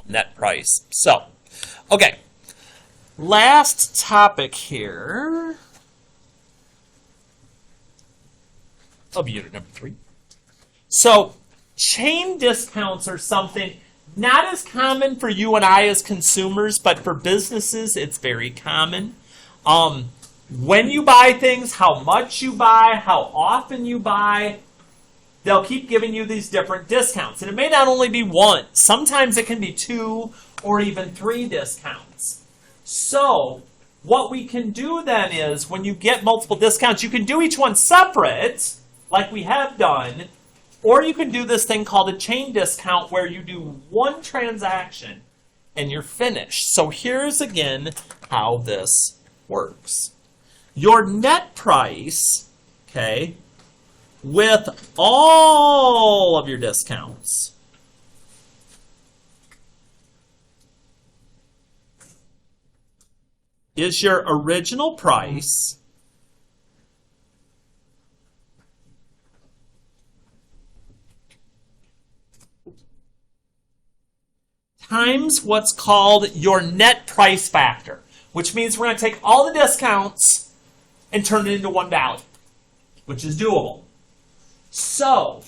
net price. So, okay. Last topic here of unit number 3. So, chain discounts are something not as common for you and I as consumers, but for businesses, it's very common. When you buy things, how much you buy, how often you buy, they'll keep giving you these different discounts. And it may not only be one. Sometimes it can be 2 or even 3 discounts. So, what we can do then is, when you get multiple discounts, you can do each one separate, like we have done, or you can do this thing called a chain discount where you do one transaction and you're finished. So here's again how this works. Your net price, okay, with all of your discounts is your original price times what's called your net price factor, which means we're going to take all the discounts and turn it into one value, which is doable. So,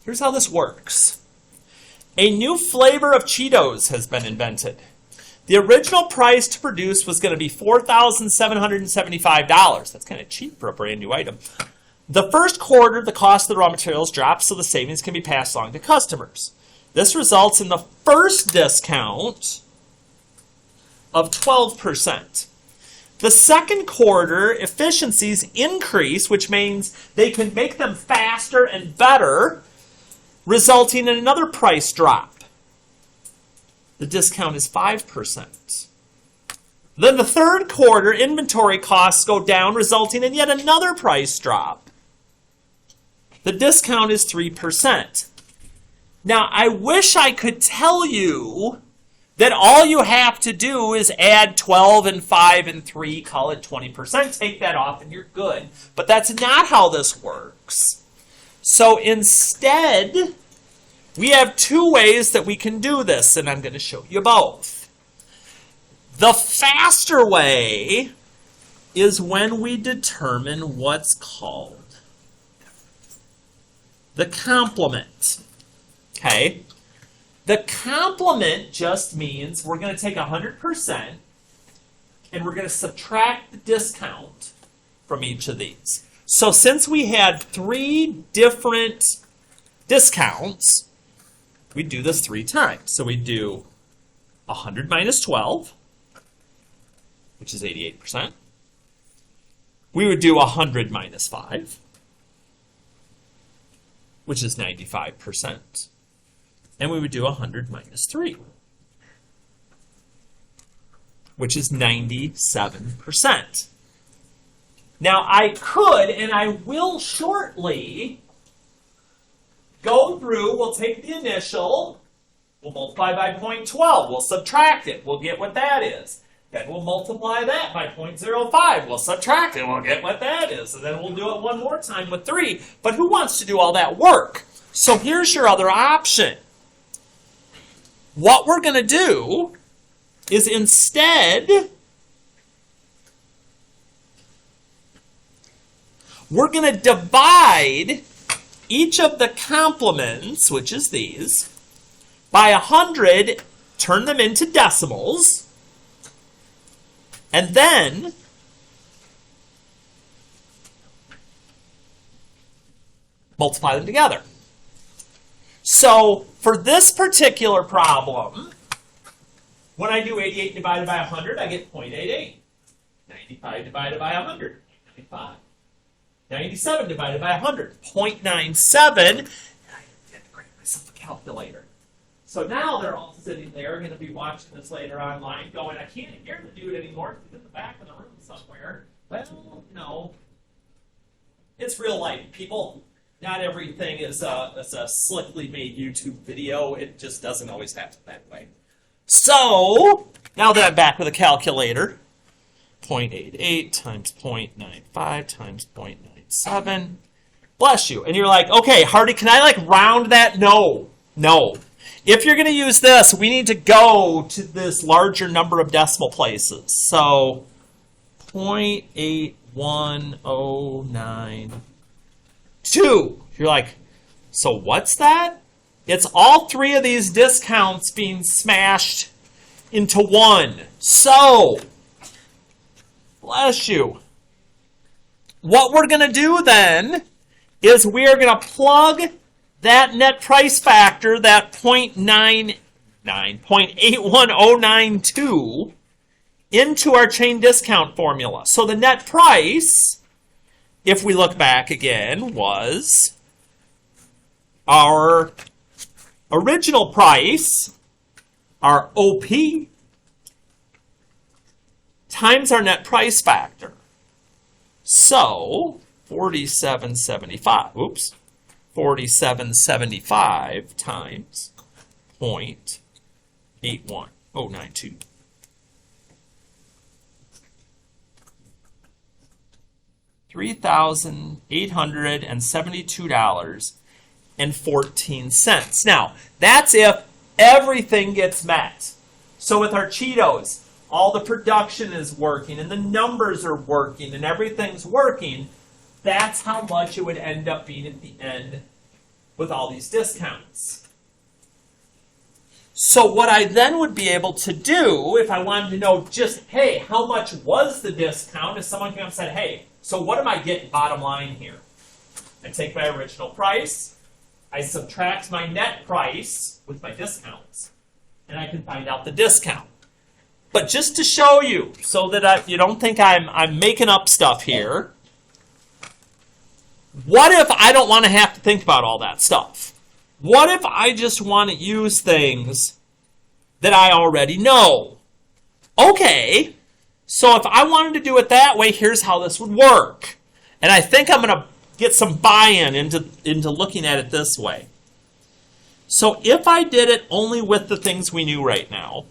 here's how this works. A new flavor of Cheetos has been invented. The original price to produce was going to be $4,775. That's kind of cheap for a brand new item. The first quarter, the cost of the raw materials drops, so the savings can be passed along to customers. This results in the first discount of 12%. The second quarter, efficiencies increase, which means they can make them faster and better, resulting in another price drop. The discount is 5%. Then the third quarter, inventory costs go down, resulting in yet another price drop. The discount is 3%. Now, I wish I could tell you that all you have to do is add 12 and 5 and 3, call it 20%, take that off, and you're good. But that's not how this works. So instead, we have 2 ways that we can do this, and I'm going to show you both. The faster way is when we determine what's called the complement. Okay? The complement just means we're going to take 100% and we're going to subtract the discount from each of these. So since we had 3 different discounts, we do this 3 times. So we do 100 minus 12, which is 88%. We would do 100 minus 5, which is 95%. And we would do 100 minus 3, which is 97%. Now, I could, and I will shortly, go through, we'll take the initial, we'll multiply by 0.12, we'll subtract it, we'll get what that is. Then we'll multiply that by 0.05, we'll subtract it, we'll get what that is. And then we'll do it one more time with 3. But who wants to do all that work? So here's your other option. What we're going to do is instead, we're going to divide each of the complements, which is these, by 100, turn them into decimals, and then multiply them together. So, for this particular problem, when I do 88 divided by 100, I get 0.88. 95 divided by 100, 95. 97 divided by 100, 0.97. I had to grab myself a calculator. So now they're all sitting there, going to be watching this later online, going, I can't hear the dude anymore. He's in the back of the room somewhere. Well, no. It's real life, people. Not everything is a slickly made YouTube video. It just doesn't always happen that way. So, now that I'm back with a calculator, 0.88 times 0.95 times 0.97. Bless you. And you're like, okay, Hardy, can I round that? No. if you're going to use this, we need to go to this larger number of decimal places. So 0.81092. You're like, so what's that? It's all three of these discounts being smashed into one. So, bless you. What we're going to do then is we are going to plug that net price factor, that 0.81092, into our chain discount formula. So the net price, if we look back again, was our original price, our OP, times our net price factor. So 4775 times 0.81092. $3,872.14. Now, that's if everything gets met. So with our Cheetos, all the production is working and the numbers are working and everything's working. That's how much it would end up being at the end with all these discounts. So what I then would be able to do, if I wanted to know just, hey, how much was the discount, if someone came up and said, hey, so what am I getting bottom line here? I take my original price, I subtract my net price with my discounts, and I can find out the discount. But just to show you, so that you don't think I'm making up stuff here, what if I don't want to have to think about all that stuff? What if I just want to use things that I already know? Okay, so if I wanted to do it that way, here's how this would work. And I think I'm going to get some buy-in into looking at it this way. So if I did it only with the things we knew right now,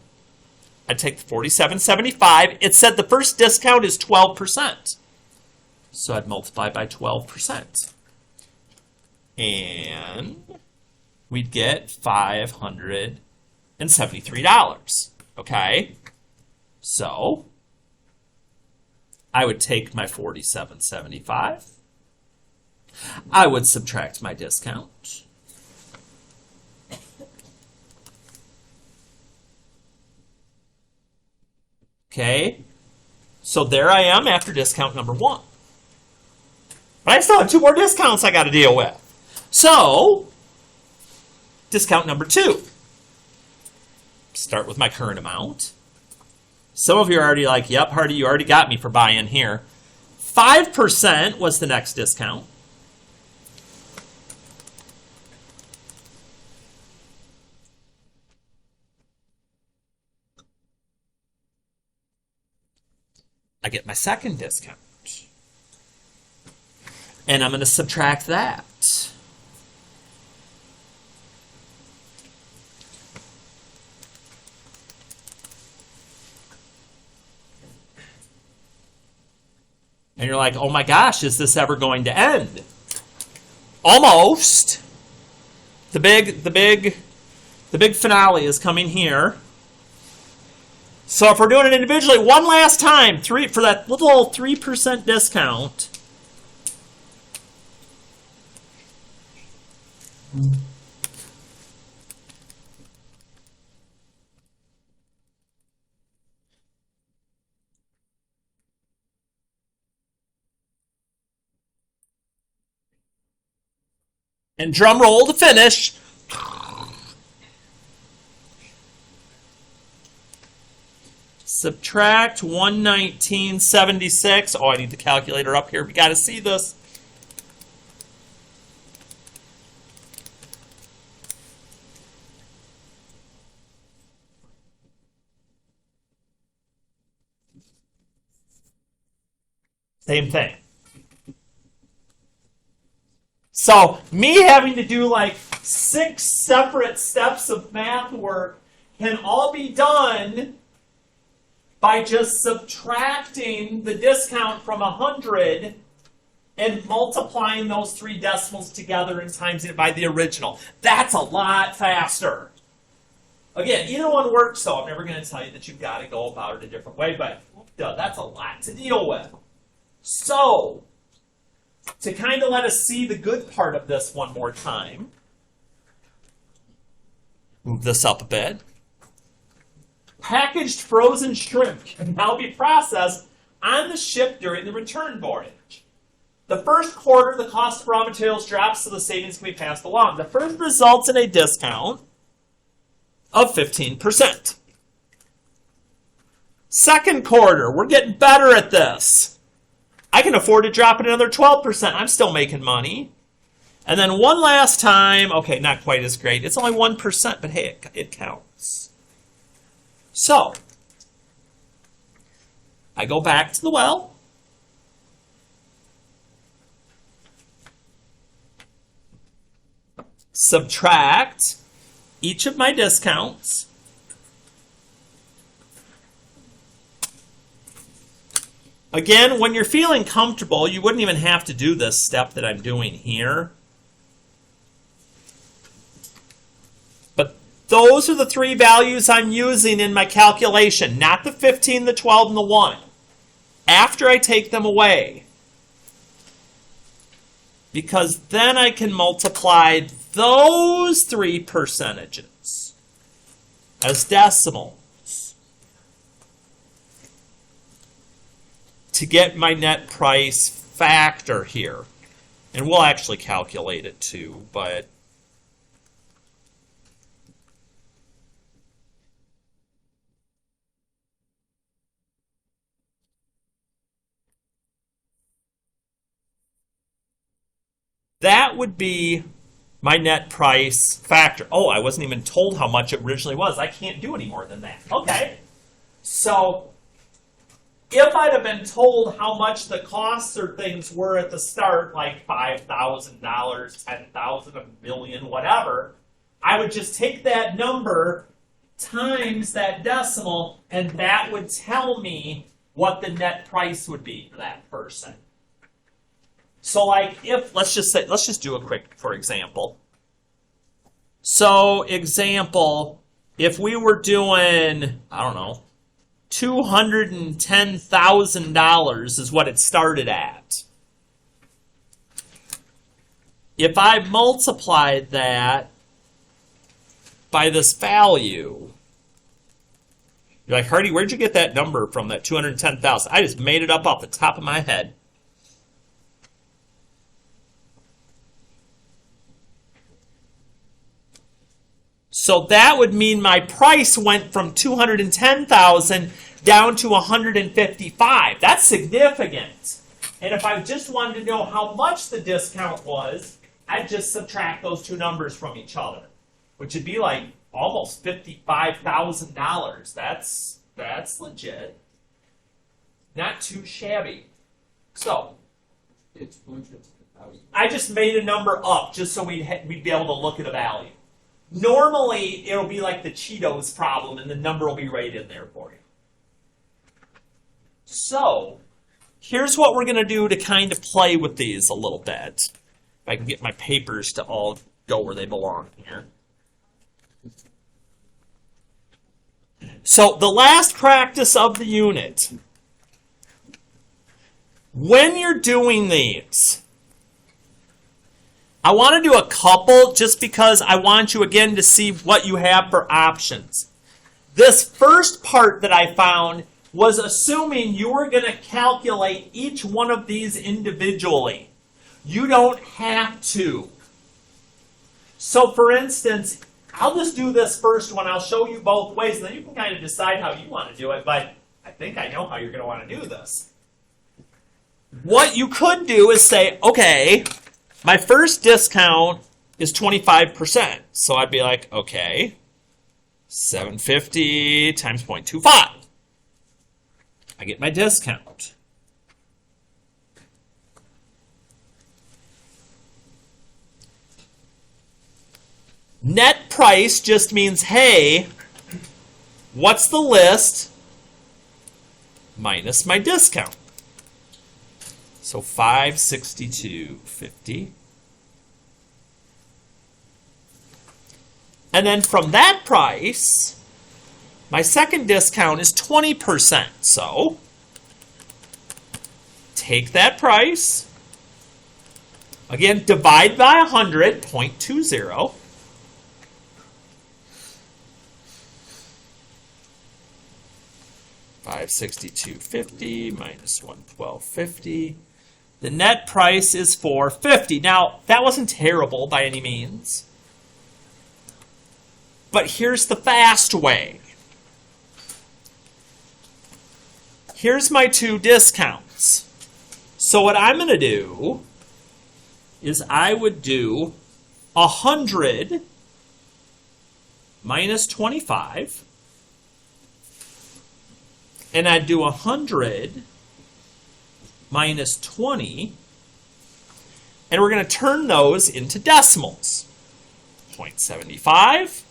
I'd take the 4775. It said the first discount is 12%. So I'd multiply by 12%. And we'd get $573. Okay? So I would take my 4775. I would subtract my discount. Okay? So there I am after discount number 1. But I still have 2 more discounts I got to deal with. So, discount number 2. Start with my current amount. Some of you are already like, yep, Hardy, you already got me for buy-in here. 5% was the next discount. I get my second discount. And I'm going to subtract that. And you're like, oh my gosh, is this ever going to end? Almost. The big finale is coming here. So if we're doing it individually, one last time, for that little 3% discount. And drum roll to finish. Subtract 119.76. Oh, I need the calculator up here. We got to see this. Same thing. So me having to do like 6 separate steps of math work can all be done by just subtracting the discount from 100 and multiplying those 3 decimals together and times it by the original. That's a lot faster. Again, either one works, so I'm never going to tell you that you've got to go about it a different way, but that's a lot to deal with. So, to kind of let us see the good part of this one more time, move this up a bit. Packaged frozen shrimp can now be processed on the ship during the return voyage. The first quarter, the cost of raw materials drops, so the savings can be passed along. The first results in a discount of 15%. Second quarter, we're getting better at this. I can afford to drop it another 12%. I'm still making money. And then one last time, okay, not quite as great. It's only 1%, but hey, it counts. So, I go back to the well. Subtract each of my discounts. Again, when you're feeling comfortable, you wouldn't even have to do this step that I'm doing here. But those are the three values I'm using in my calculation, not the 15, the 12, and the 1. After I take them away. Because then I can multiply those three percentages as decimals to get my net price factor here. And we'll actually calculate it too, but that would be my net price factor. Oh, I wasn't even told how much it originally was. I can't do any more than that. Okay. So, if I'd have been told how much the costs or things were at the start, like $5,000, $10,000, $1 million, whatever, I would just take that number times that decimal, and that would tell me what the net price would be for that person. So like if, let's just do a quick, for example. So example, if we were doing, I don't know, $210,000 is what it started at. If I multiplied that by this value, you're like, Hardy, where'd you get that number from, that 210,000? I just made it up off the top of my head. So that would mean my price went from 210,000 down to 155. That's significant. And if I just wanted to know how much the discount was, I'd just subtract those two numbers from each other, which would be like almost $55,000. That's legit. Not too shabby. So I just made a number up just so we'd be able to look at a value. Normally, it'll be like the Cheetos problem, and the number will be right in there for you. So, here's what we're going to do to kind of play with these a little bit. If I can get my papers to all go where they belong here. So, the last practice of the unit. When you're doing these, I want to do a couple just because I want you again to see what you have for options. This first part that I found was assuming you were going to calculate each one of these individually. You don't have to. So for instance, I'll just do this first one. I'll show you both ways, and then you can kind of decide how you want to do it, but I think I know how you're going to want to do this. What you could do is say, okay, my first discount is 25%. So I'd be like, okay, 750 times 0.25. I get my discount. Net price just means, hey, what's the list minus my discount? So 562.50 And then from that price, my second discount is 20%. So take that price, again, divide by 100, 0.20. $562.50 minus $112.50. The net price is $450. Now, that wasn't terrible by any means. But here's the fast way. Here's my two discounts. So what I'm going to do is I would do 100 minus 25. And I'd do 100 minus 20. And we're going to turn those into decimals. 0.75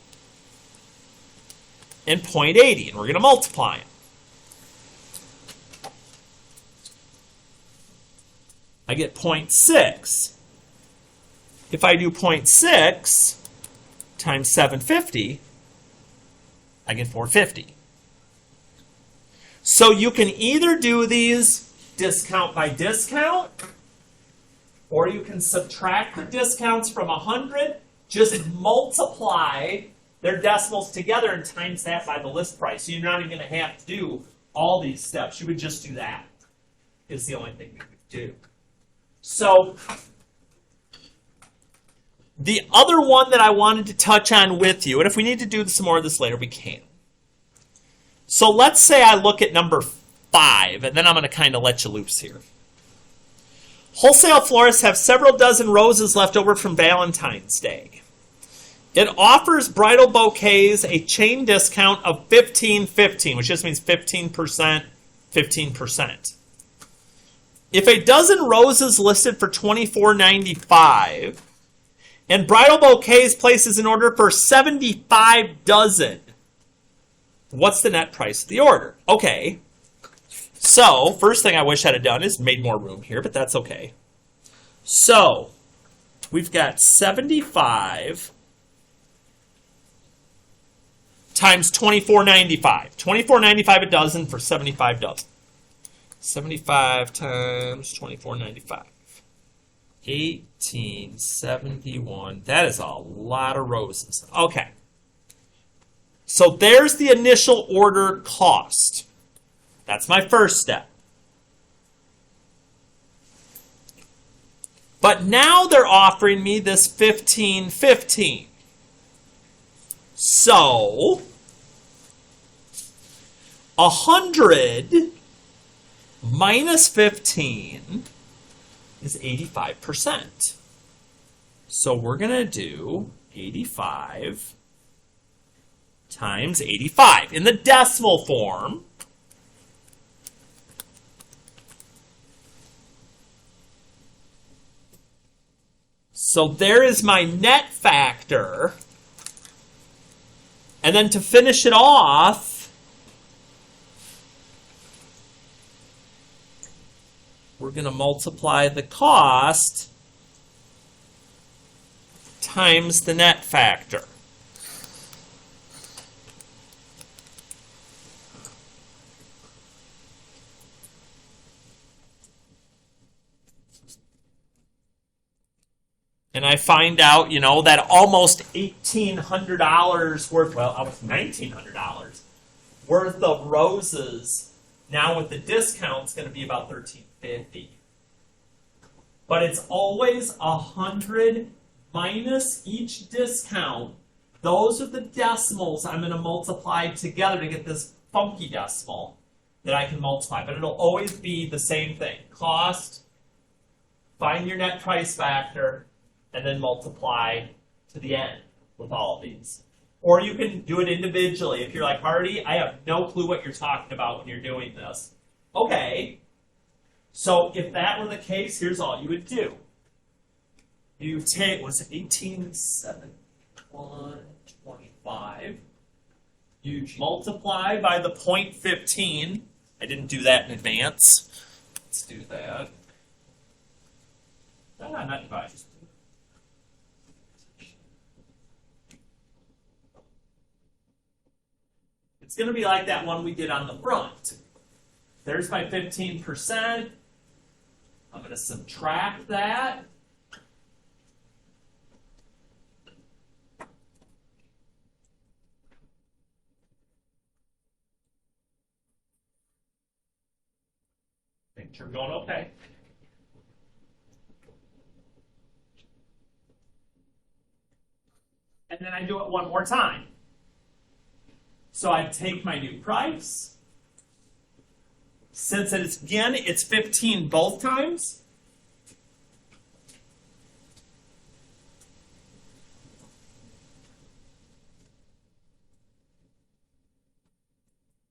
and 0.80. And we're going to multiply them. I get 0.6. If I do 0.6 times 750, I get 450. So you can either do these discount by discount, or you can subtract the discounts from 100, just multiply their decimals together and times that by the list price. So you're not even going to have to do all these steps. You would just do that, is the only thing you would do. So the other one that I wanted to touch on with you, and if we need to do some more of this later, we can. So let's say I look at number 5, and then I'm going to kind of let you loose here. Wholesale florists have several dozen roses left over from Valentine's Day. It offers bridal bouquets a chain discount of 15/15, which just means 15%, 15%. If a dozen roses listed for $24.95 and bridal bouquets places an order for 75 dozen, what's the net price of the order? Okay, so first thing I wish I'd have done is made more room here, but that's okay. So we've got 75 times $24.95. $24.95 a dozen for 75 dozen. 75 times $24.95. 1871. That is a lot of roses. Okay. So there's the initial order cost. That's my first step. But now they're offering me this 15/15. So 100 minus 15 is 85%. So we're going to do 85 times 85 in the decimal form. So there is my net factor. And then to finish it off, we're going to multiply the cost times the net factor. And I find out, that almost $1,800 worth, well, almost $1,900 worth of roses, now with the discount, is going to be about $1,350. But it's always 100 minus each discount. Those are the decimals I'm going to multiply together to get this funky decimal that I can multiply. But it'll always be the same thing. Cost, find your net price factor, and then multiply to the end with all of these. Or you can do it individually. If you're like, Hardy, I have no clue what you're talking about when you're doing this. Okay, so if that were the case, here's all you would do. You take, was it 1871.25? You multiply by the 0.15. I didn't do that in advance. Let's do that. Not divide. It's going to be like that one we did on the front. There's my 15%. I'm going to subtract that. Make sure we're going okay. And then I do it one more time. So I take my new price. Since it's 15 both times,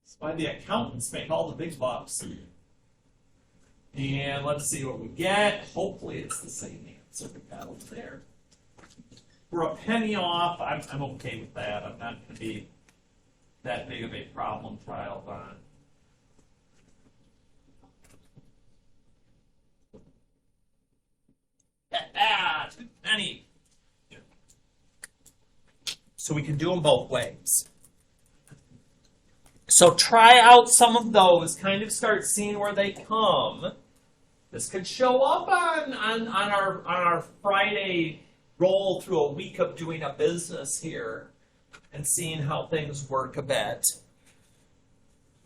that's why the accountants make all the big bucks. And let's see what we get. Hopefully it's the same answer we got over there. We're a penny off. I'm okay with that. I'm not going to be that big of a problem child on. Too many. So we can do them both ways. So try out some of those. Kind of start seeing where they come. This could show up on our Friday roll through a week of doing a business here and seeing how things work a bit.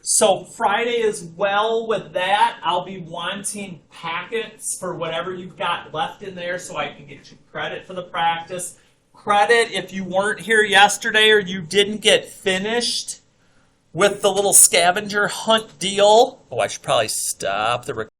So Friday as well with that, I'll be wanting packets for whatever you've got left in there so I can get you credit for the practice. Credit if you weren't here yesterday or you didn't get finished with the little scavenger hunt deal. Oh, I should probably stop the recording.